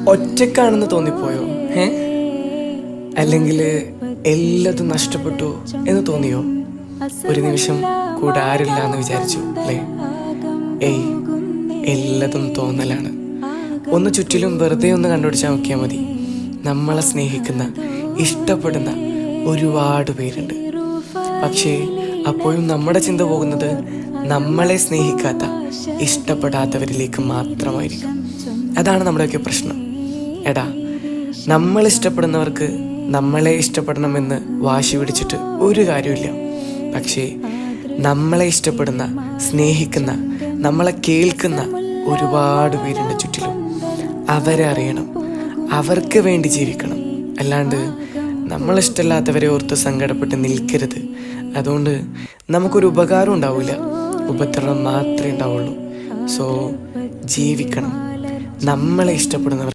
ഒറ്റക്കാണെന്ന് തോന്നിപ്പോയോ? അല്ലെങ്കിൽ എല്ലാതും നഷ്ടപ്പെട്ടു എന്ന് തോന്നിയോ? ഒരു നിമിഷം കൂടെ ആരില്ല എന്ന് വിചാരിച്ചു അല്ലേ? ഏയ്, എല്ലാതും തോന്നലാണ്. ഒന്ന് ചുറ്റിലും വെറുതെ ഒന്ന് കണ്ടുപിടിച്ചാൽ നോക്കിയാൽ മതി. നമ്മളെ സ്നേഹിക്കുന്ന, ഇഷ്ടപ്പെടുന്ന ഒരുപാട് പേരുണ്ട്. പക്ഷേ അപ്പോഴും നമ്മുടെ ചിന്ത പോകുന്നത് നമ്മളെ സ്നേഹിക്കാത്ത, ഇഷ്ടപ്പെടാത്തവരിലേക്ക് മാത്രമായിരിക്കും. അതാണ് നമ്മുടെയൊക്കെ പ്രശ്നം. എടാ, നമ്മൾ ഇഷ്ടപ്പെടുന്നവർക്ക് നമ്മളെ ഇഷ്ടപ്പെടണമെന്ന് വാശി പിടിച്ചിട്ട് ഒരു കാര്യമില്ല. പക്ഷേ നമ്മളെ ഇഷ്ടപ്പെടുന്ന, സ്നേഹിക്കുന്ന, നമ്മളെ കേൾക്കുന്ന ഒരുപാട് പേരുണ്ട് ചുറ്റിലും. അവരെ അറിയണം, അവർക്ക് വേണ്ടി ജീവിക്കണം. അല്ലാണ്ട് നമ്മളിഷ്ടമില്ലാത്തവരെ ഓർത്ത് സങ്കടപ്പെട്ട് നിൽക്കരുത്. അതുകൊണ്ട് നമുക്കൊരു ഉപകാരം ഉണ്ടാവില്ല, ഉപദ്രവം മാത്രമേ ഉണ്ടാവുള്ളൂ. സോ ജീവിക്കണം, നമ്മളെ ഇഷ്ടപ്പെടുന്നവർ